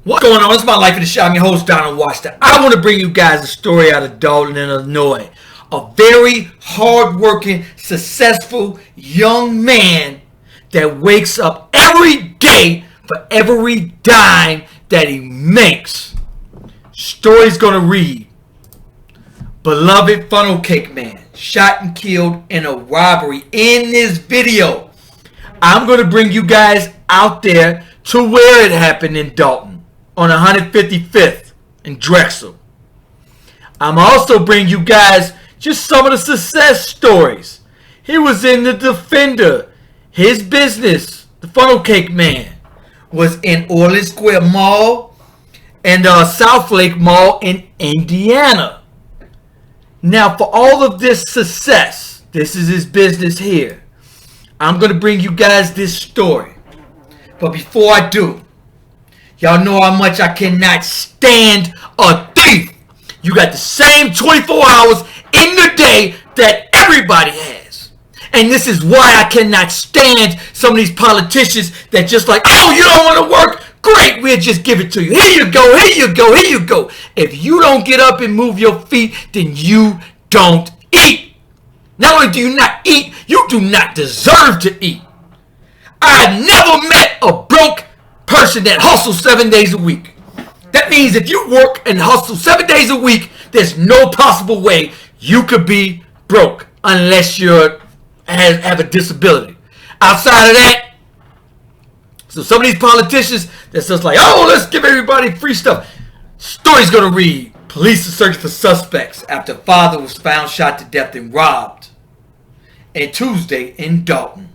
What's going on? It's my life in the shop. I'm your host, Donald Washington. I want to bring you guys a story out of Dolton, Illinois. A very hardworking, successful young man that wakes up every day for every dime that he makes. Story's going to read: beloved funnel cake man shot and killed in a robbery. In this video, I'm going to bring you guys out there to where it happened in Dolton on 155th and Drexel. I'm also bringing you guys just some of the success stories. He was in the Defender. His business, the funnel cake man, was in Orland Square Mall and Southlake Mall in Indiana. Now, for all of this success, this is his business here. I'm going to bring you guys this story. But before I do, y'all know how much I cannot stand a thief. You got the same 24 hours in the day that everybody has. And this is why I cannot stand some of these politicians that just like, oh, you don't want to work? Great, we'll just give it to you. Here you go, here you go, here you go. If you don't get up and move your feet, then you don't eat. Not only do you not eat, you do not deserve to eat. I never met a broke person that hustles 7 days a week. That means if you work and hustle 7 days a week, there's no possible way you could be broke unless you have a disability. Outside of that, so some of these politicians that's just like, oh, let's give everybody free stuff. Story's gonna read: police are searching for suspects after father was found shot to death and robbed. And Tuesday in Dolton,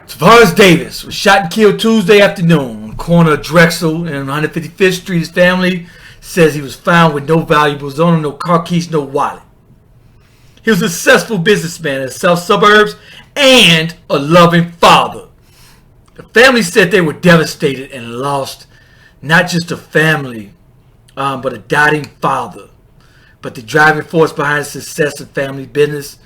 Tavares Davis was shot and killed Tuesday afternoon on the corner of Drexel and 155th Street. His family says he was found with no valuables on him, no car keys, no wallet. He was a successful businessman in the South Suburbs and a loving father. The family said they were devastated and lost not just a family, but a doubting father. But the driving force behind the success of family business,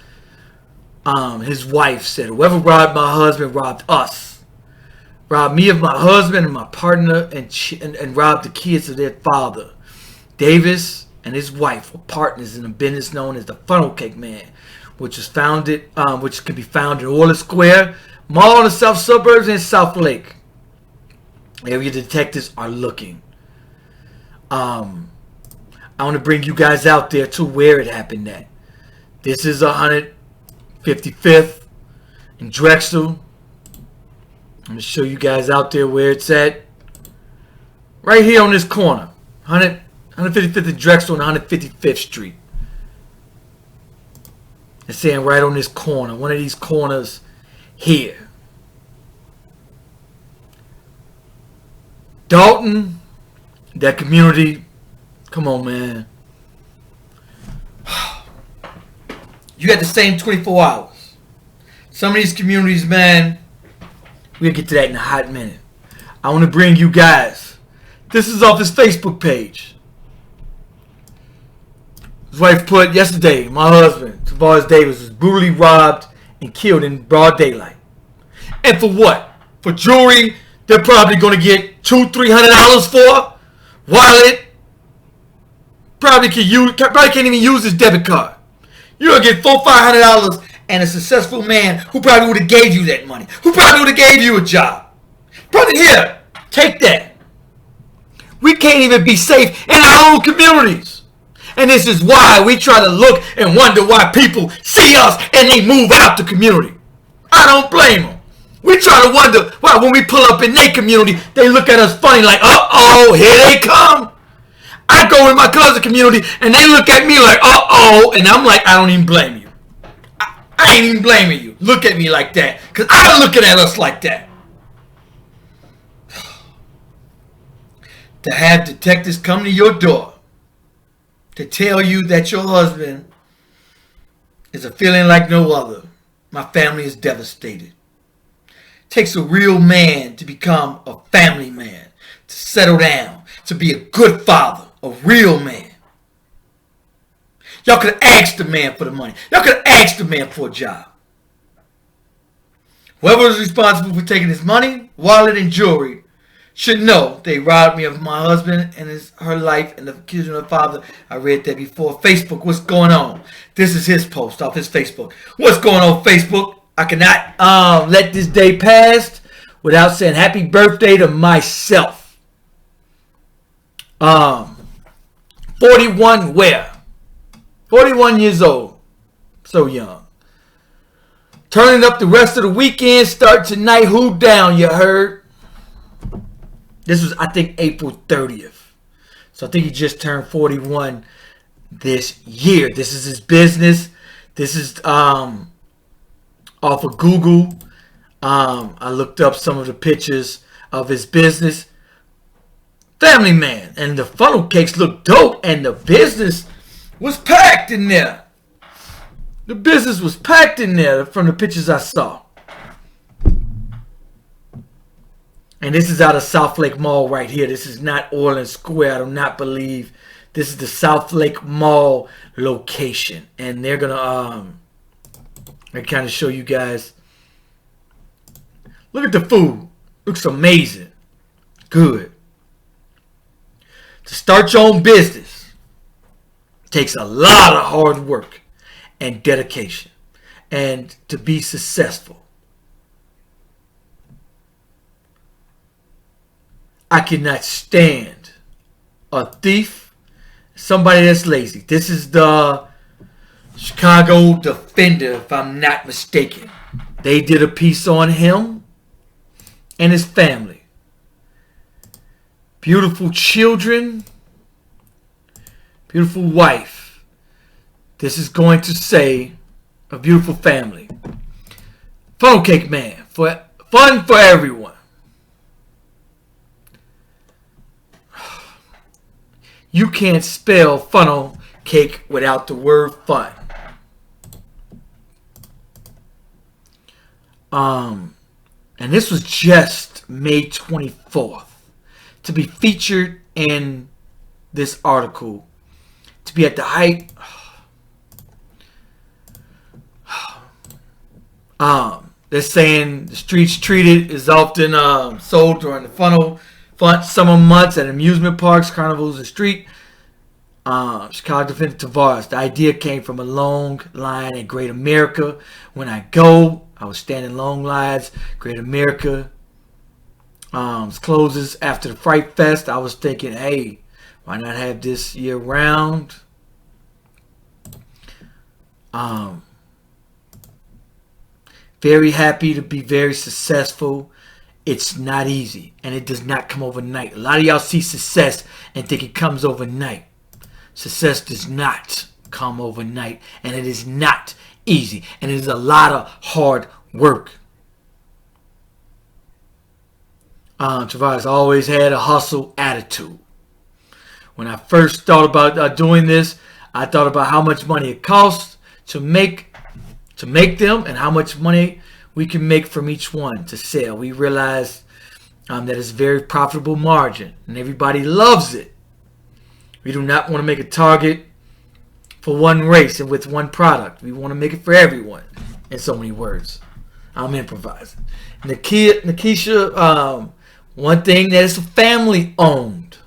his wife said, whoever robbed my husband robbed us. Robbed me of my husband and my partner and robbed the kids of their father. Davis and his wife were partners in a business known as the Funnel Cake Man, which can be found in Orland Square Mall in the South Suburbs and Southlake. Area detectives are looking. I want to bring you guys out there to where it happened at. This is 155th in Drexel. I'm going to show you guys out there where it's at. Right here on this corner. 155th in Drexel and 155th Street. It's saying right on this corner. One of these corners here. Dolton, that community. Come on, man. You got the same 24 hours. Some of these communities, man, we'll get to that in a hot minute. I want to bring you guys. This is off his Facebook page. His wife put, yesterday, my husband, Tavares Davis, was brutally robbed and killed in broad daylight. And for what? For jewelry they're probably going to get $200-$300 for. Wallet. Probably can't even use his debit card. You're going to get $400-$500 and a successful man who probably would have gave you that money. Who probably would have gave you a job. Brother, here, take that. We can't even be safe in our own communities. And this is why we try to look and wonder why people see us and they move out the community. I don't blame them. We try to wonder why when we pull up in their community, they look at us funny like, uh-oh, here they come. I go in my cousin community and they look at me like, uh-oh, and I'm like, I don't even blame you. I ain't even blaming you. Look at me like that, because I'm looking at us like that. To have detectives come to your door to tell you that your husband is a feeling like no other. My family is devastated. Takes a real man to become a family man, to settle down, to be a good father, a real man. Y'all could have asked the man for the money. Y'all could have asked the man for a job. Whoever was responsible for taking his money, wallet, and jewelry should know they robbed me of my husband and her life and the accusing of her father. I read that before. Facebook, what's going on? This is his post off his Facebook. What's going on, Facebook? I cannot let this day pass without saying happy birthday to myself. 41 where? 41 years old. So young. Turning up the rest of the weekend. Start tonight. Who down, you heard? This was, I think, April 30th. So I think he just turned 41 this year. This is his business. This is off of Google. I looked up some of the pictures of his business. Family man. And the funnel cakes look dope. And the business was packed in there. The business was packed in there from the pictures I saw. And this is out of Southlake Mall right here. This is not Orland Square. I do not believe. This is the Southlake Mall location. And they're going to kind of show you guys. Look at the food. Looks amazing. Good. To start your own business takes a lot of hard work and dedication. And to be successful. I cannot stand a thief, somebody that's lazy. This is the Chicago Defender, if I'm not mistaken. They did a piece on him and his family. Beautiful children, beautiful wife. This is going to say a beautiful family. Funnel cake man, for fun for everyone. You can't spell funnel cake without the word fun. And this was just May 24th. To be featured in this article. To be at the height. They're saying the streets treated is often sold during the fun summer months at amusement parks, carnivals, and street. Chicago Defender Tavares. The idea came from a long line at Great America. When I was standing long lines. Great America closes after the Fright Fest. I was thinking, hey, why not have this year round? Very happy to be very successful. It's not easy, and it does not come overnight. A lot of y'all see success and think it comes overnight. Success does not come overnight, and it is not easy, and it is a lot of hard work. Tavares always had a hustle attitude. When I first thought about doing this, I thought about how much money it costs to make them and how much money we can make from each one to sell. We realize that it's a very profitable margin and everybody loves it. We do not want to make a target for one race and with one product. We want to make it for everyone. In so many words. I'm improvising. Nakesha, one thing that is family owned.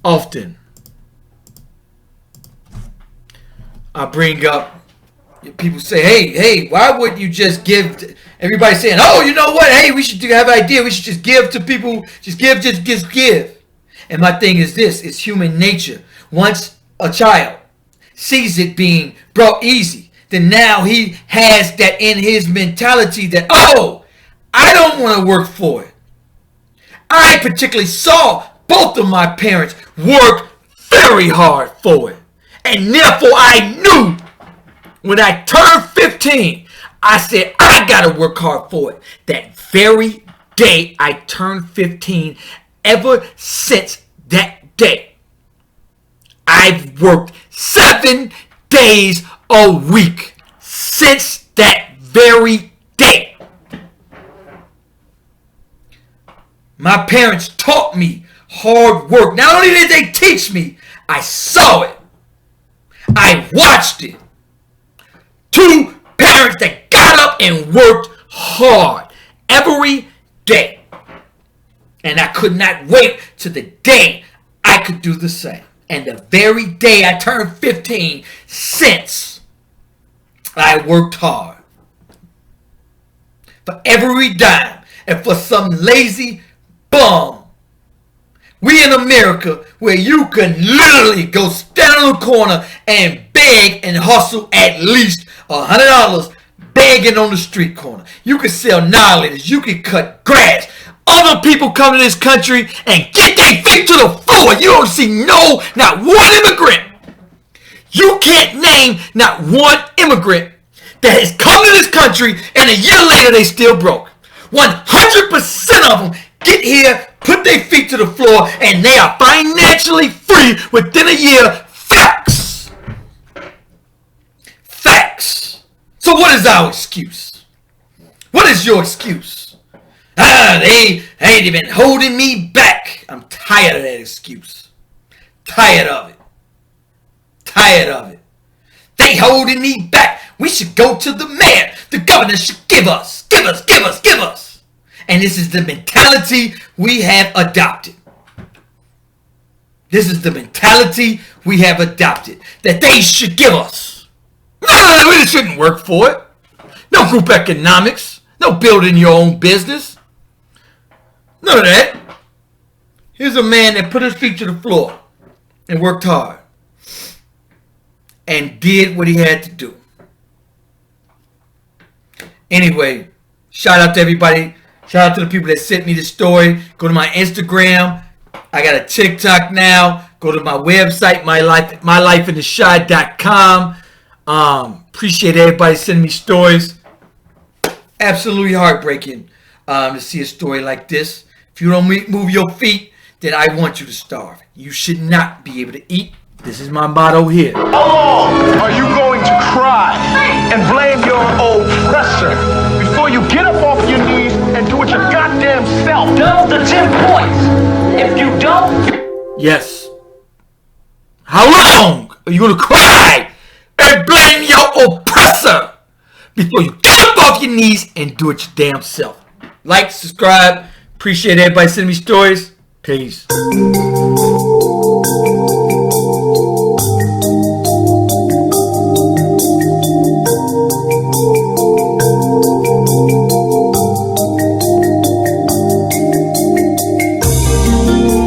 Often I bring up, people say, hey, why wouldn't you just give to, everybody saying, oh, you know what, hey, we should have an idea, we should just give to people, just give. And my thing is this, it's human nature. Once a child sees it being brought easy, then now he has that in his mentality that, oh, I don't want to work for it. I particularly saw both of my parents work very hard for it. And therefore I knew when I turned 15, I said, I got to work hard for it. That very day I turned 15, ever since that day, I've worked 7 days a week since that very day. My parents taught me hard work. Not only did they teach me, I saw it. I watched it. Two parents that got up and worked hard every day. And I could not wait till the day I could do the same. And the very day I turned 15, since I worked hard. For every dime. And for some lazy bum. We in America where you can literally go stand on the corner and beg and hustle at least $100 begging on the street corner. You can sell knowledge. You can cut grass. Other people come to this country and get their feet to the floor. You don't see not one immigrant. You can't name not one immigrant that has come to this country and a year later they still broke. 100% of them get here, put their feet to the floor, and they are financially free within a year. Facts. Facts. So what is our excuse? What is your excuse? They've been holding me back. I'm tired of that excuse. Tired of it. Tired of it. They holding me back. We should go to the mayor. The governor should give us. And this is the mentality we have adopted. This is the mentality we have adopted. That they should give us. No, we shouldn't work for it. No group economics. No building your own business. None of that. Here's a man that put his feet to the floor and worked hard and did what he had to do. Anyway, shout out to everybody. Shout out to the people that sent me the story. Go to my Instagram. I got a TikTok now. Go to my website, mylifeintheshy.com. Appreciate everybody sending me stories. Absolutely heartbreaking to see a story like this. If you don't move your feet, then I want you to starve. You should not be able to eat. This is my motto here. How long are you going to cry and blame your oppressor before you get up off your knees and do it your goddamn self? Double the 10 points. If you don't... Yes. How long are you going to cry and blame your oppressor before you get up off your knees and do it your damn self? Like, subscribe. Appreciate everybody sending me stories. Peace.